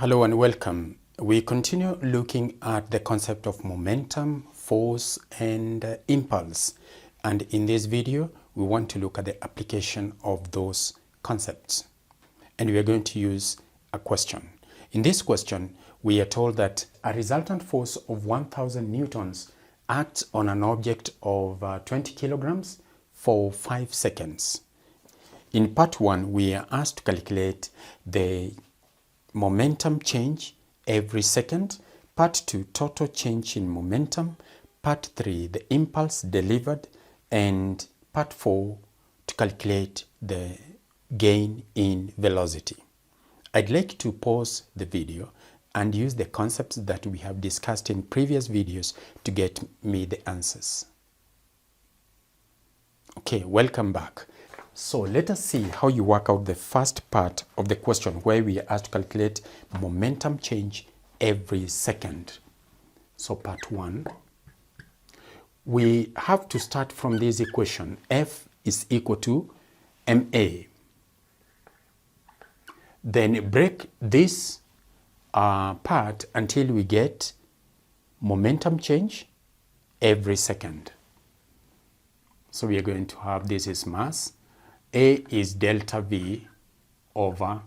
Hello and welcome. We continue looking at the concept of momentum, force, and impulse. And in this video, we want to look at the application of those concepts. And we are going to use a question. In this question, we are told that a resultant force of 1000 newtons acts on an object of 20 kilograms for 5 seconds. In part 1, we are asked to calculate the momentum change every second. Part 2, total change in momentum. Part 3, the impulse delivered. And part 4, to calculate the gain in velocity. I'd like to pause the video and use the concepts that we have discussed in previous videos to get me the answers. Okay, welcome back. So let us see how you work out the first part of the question where we are asked to calculate momentum change every second. So part 1, we have to start from this equation. F is equal to ma. Then break this part until we get momentum change every second. So we are going to have this is mass. A is delta V over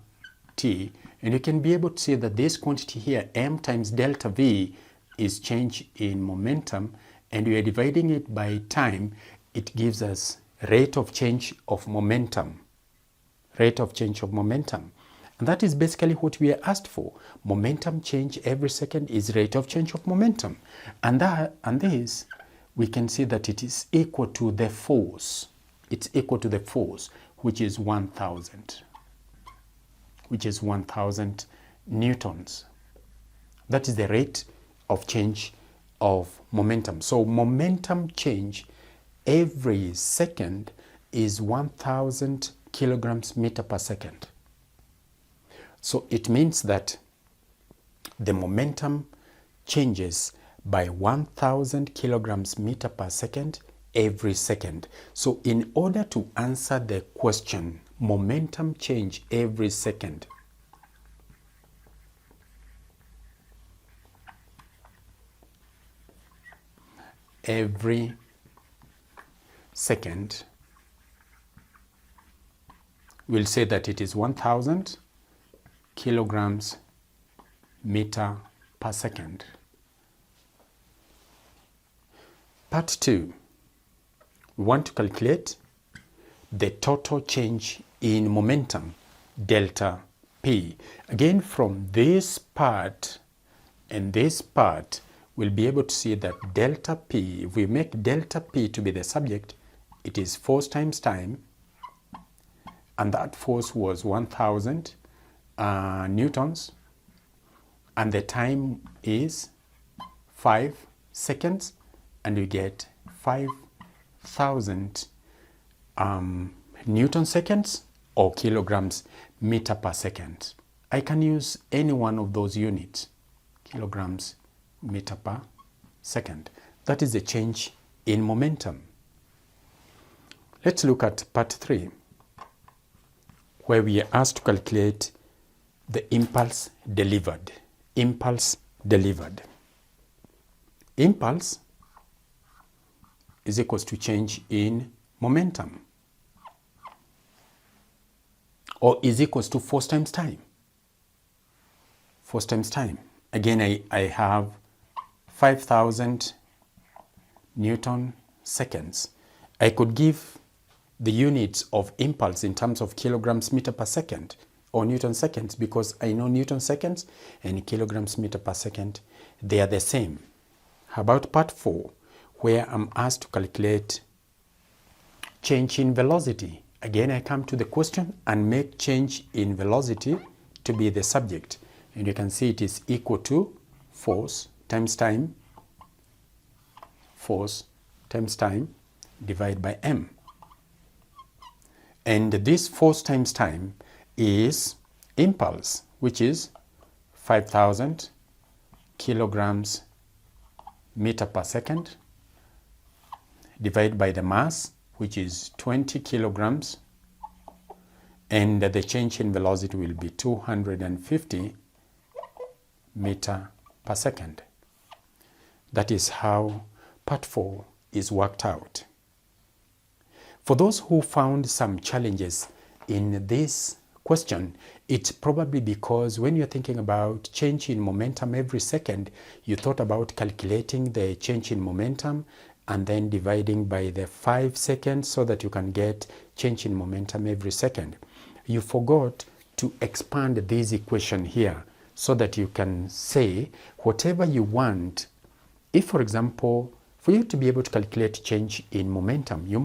T. And you can be able to see that this quantity here, m times delta V, is change in momentum. And we are dividing it by time. It gives us rate of change of momentum. Rate of change of momentum. And that is basically what we are asked for. Momentum change every second is rate of change of momentum. And this, we can see that it is equal to the force. It's equal to the force, which is 1000. Which is 1000 newtons. That is the rate of change of momentum. So momentum change every second is 1000 kilograms meter per second. So it means that the momentum changes by 1000 kilograms meter per second every second. So in order to answer the question, momentum change every second, we'll say that it is 1000 kilograms meter per second. Part 2, we want to calculate the total change in momentum, delta P. Again, from this part and this part, we'll be able to see that delta P, if we make delta P to be the subject, it is force times time, and that force was 1000 newtons, and the time is 5 seconds, and we get 5,000 Newton seconds or kilograms meter per second. I can use any one of those units, kilograms meter per second. That is the change in momentum. Let's look at part 3, where we are asked to calculate the impulse delivered. Impulse delivered. Impulse is equals to change in momentum, or is equals to force times time. Force times time. Again, I have 5,000 Newton seconds. I could give the units of impulse in terms of kilograms meter per second or Newton seconds, because I know Newton seconds and kilograms meter per second, they are the same. How about part 4, where I'm asked to calculate change in velocity? Again, I come to the question and make change in velocity to be the subject. And you can see it is equal to force times time, force times time, divided by m. And this force times time is impulse, which is 5,000 kilograms meter per second, divided by the mass, which is 20 kilograms, and the change in velocity will be 250 meter per second. That is how part 4 is worked out. For those who found some challenges in this question, it's probably because when you're thinking about change in momentum every second, you thought about calculating the change in momentum and then dividing by the 5 seconds so that you can get change in momentum every second. You forgot to expand this equation here so that you can say whatever you want. If, for example, for you to be able to calculate change in momentum, you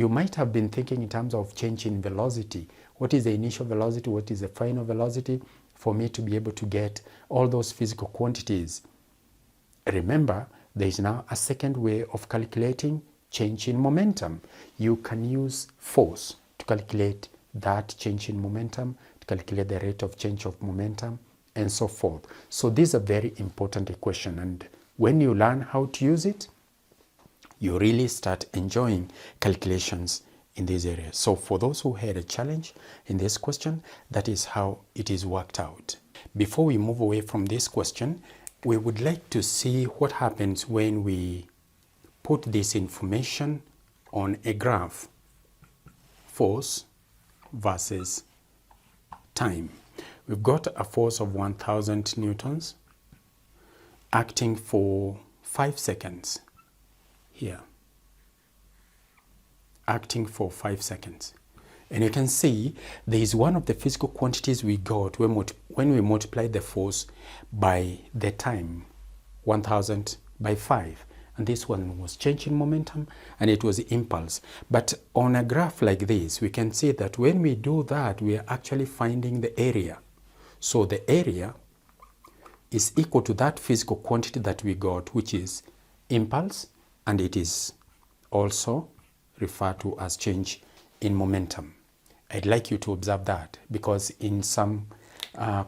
might have been thinking in terms of change in velocity. What is the initial velocity? What is the final velocity? For me to be able to get all those physical quantities. Remember, there is now a second way of calculating change in momentum. You can use force to calculate that change in momentum, to calculate the rate of change of momentum, and so forth. So these are very important equations, and when you learn how to use it, you really start enjoying calculations in this area. So for those who had a challenge in this question, that is how it is worked out. Before we move away from this question, we would like to see what happens when we put this information on a graph, force versus time. We've got a force of 1000 newtons acting for 5 seconds here, acting for 5 seconds. And you can see there is one of the physical quantities we got when we multiply the force by the time, 1000 by 5. And this one was change in momentum and it was impulse. But on a graph like this, we can see that when we do that, we are actually finding the area. So the area is equal to that physical quantity that we got, which is impulse, and it is also referred to as change in momentum. I'd like you to observe that, because in some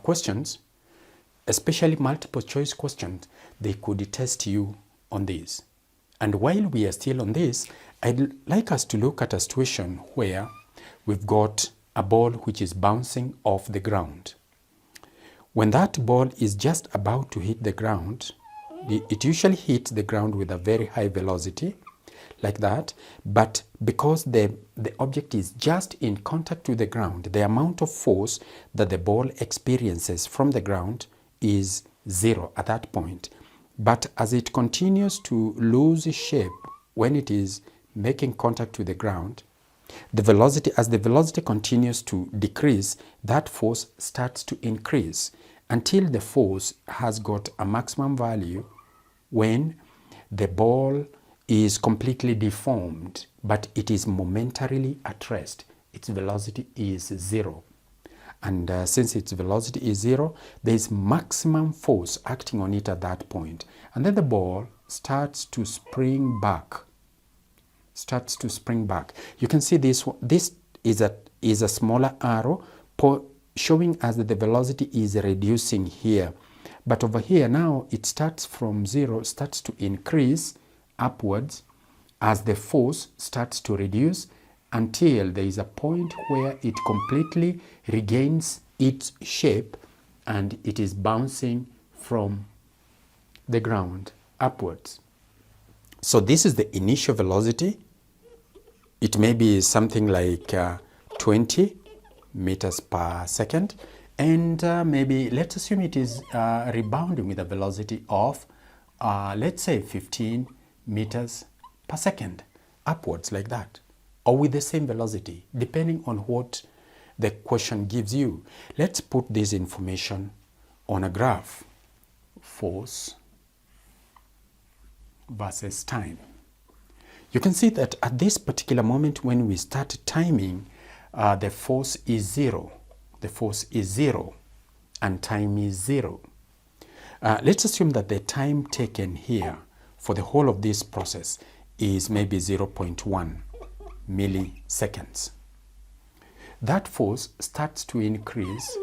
questions, especially multiple choice questions, they could test you on this. And while we are still on this, I'd like us to look at a situation where we've got a ball which is bouncing off the ground. When that ball is just about to hit the ground, it usually hits the ground with a very high velocity, like that, but because the object is just in contact with the ground, the amount of force that the ball experiences from the ground is 0 at that point. But as it continues to lose shape when it is making contact with the ground, as the velocity continues to decrease, that force starts to increase until the force has got a maximum value when the ball is completely deformed, but it is momentarily at rest. Its velocity is 0. And since its velocity is 0, there is maximum force acting on it at that point. And then the ball starts to spring back. You can see this is a smaller arrow showing us that the velocity is reducing here. But over here now, it starts from 0, starts to increase upwards as the force starts to reduce until there is a point where it completely regains its shape and it is bouncing from the ground upwards. So this is the initial velocity. It may be something like 20 meters per second, and maybe let's assume it is rebounding with a velocity of let's say 15 meters per second upwards, like that, or with the same velocity depending on what the question gives you. Let's put this information on a graph, force versus time. You can see that at this particular moment when we start timing, the force is 0. The force is 0 and time is 0. Let's assume that the time taken here for the whole of this process is maybe 0.1 milliseconds. That force starts to increase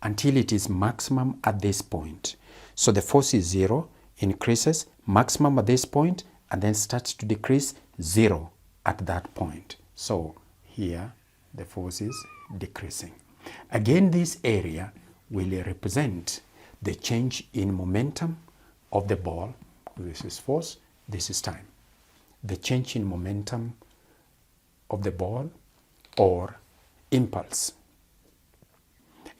until it is maximum at this point. So the force is 0, increases maximum at this point, and then starts to decrease 0 at that point. So here the force is decreasing. Again, this area will represent the change in momentum of the ball. This is force, this is time. The change in momentum of the ball or impulse.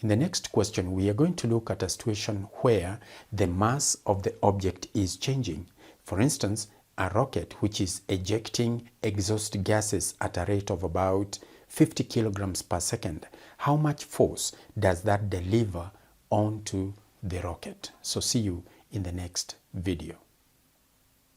In the next question, we are going to look at a situation where the mass of the object is changing. For instance, a rocket which is ejecting exhaust gases at a rate of about 50 kilograms per second. How much force does that deliver onto the rocket? So see you in the next video.